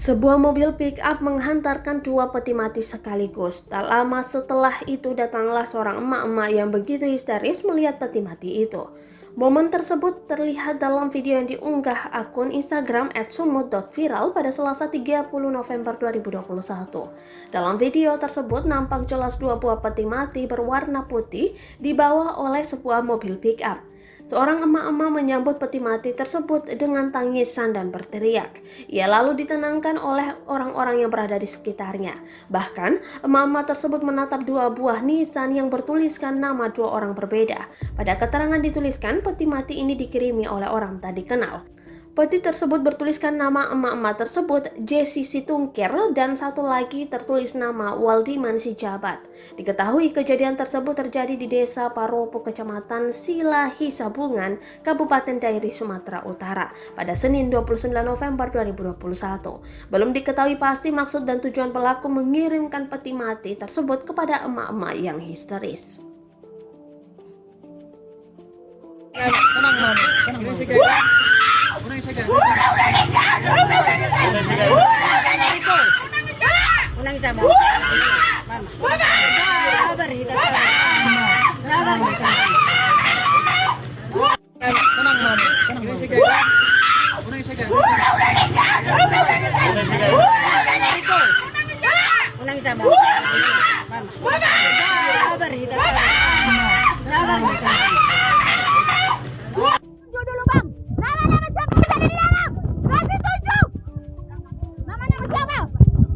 Sebuah mobil pick-up menghantarkan dua peti mati sekaligus. Tak lama setelah itu datanglah seorang emak-emak yang begitu histeris melihat peti mati itu. Momen tersebut terlihat dalam video yang diunggah akun Instagram @sumut.viral pada Selasa 30 November 2021. Dalam video tersebut nampak jelas dua buah peti mati berwarna putih dibawa oleh sebuah mobil pick-up. Seorang emak-emak menyambut peti mati tersebut dengan tangisan dan berteriak. Ia lalu ditenangkan oleh orang-orang yang berada di sekitarnya. Bahkan, emak-emak tersebut menatap dua buah nisan yang bertuliskan nama dua orang berbeda. Pada keterangan dituliskan, peti mati ini dikirimi oleh orang tak dikenal. Peti tersebut bertuliskan nama emak-emak tersebut, Jesi Situngkir, dan satu lagi tertulis nama Waldiman Sijabat. Diketahui kejadian tersebut terjadi di Desa Paropo, Kecamatan Silahi Sabungan, Kabupaten Dairi, Sumatera Utara, pada Senin 29 November 2021. Belum diketahui pasti maksud dan tujuan pelaku mengirimkan peti mati tersebut kepada emak-emak yang histeris.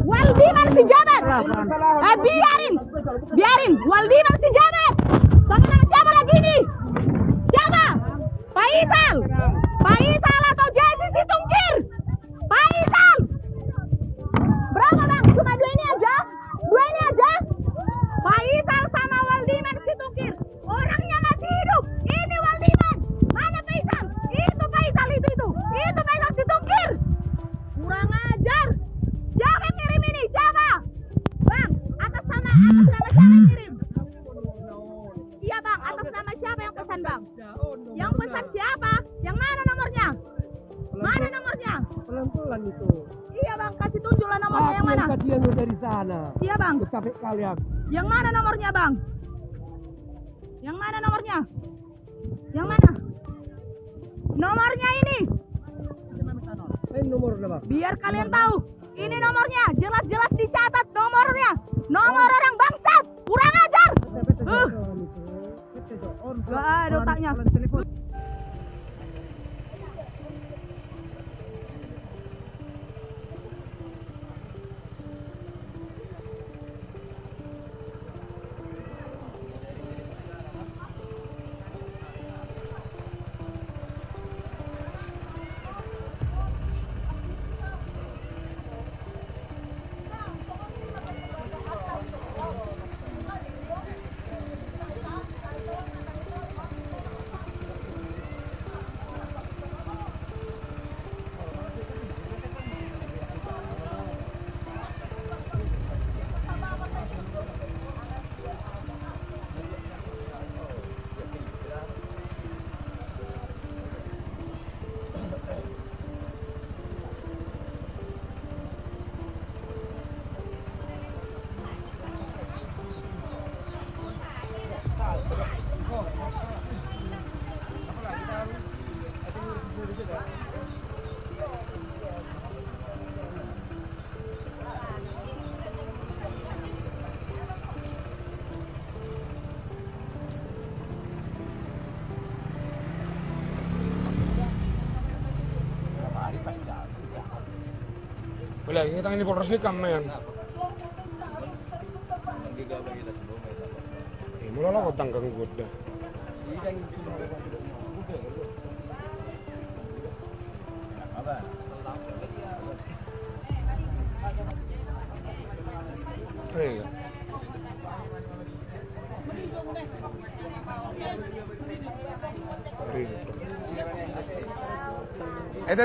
Waldiman Sijabat. Biarin. Waldiman Sijabat. Sama nama siapa lagi ini? Siapa? Faisal atau Jesi Situngkir? Faisal. Berapa bang? Cuma dua ini aja? Faisal sama Waldiman Situngkir. Orangnya masih hidup. Ini Waldiman. Mana Faisal? Itu Faisal itu. Itu Faisal Situngkir. Kurang ajar. Siapa yang ngirim ini? Siapa? Bang, atas nama siapa yang ngirim? Iya bang, atas nama siapa yang pesan bang? Yang pesan siapa? Yang mana nomornya? Pelan-pelan itu. Iya bang, kasih tunjuklah nomornya yang mana? Kasihan dari sana. Iya bang. Capek kali aku. Yang mana nomornya bang? Yang mana nomornya? Yang mana? Nomornya ini. Nomor berapa? Biar kalian tahu. Ini nomornya, jelas-jelas dicatat nomornya. Nomor orang bangsat, kurang ajar. Gak ada otaknya. Boleh, kita ini Polres ini kamen. Mula lah kotang kang goda. Iya.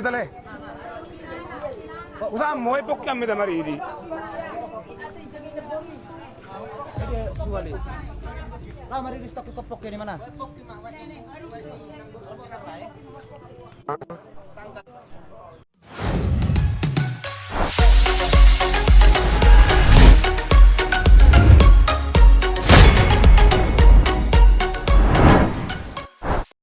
Tale. Usah mau epok yang mida maridi. Suali. Maridi stok kepok ini mana?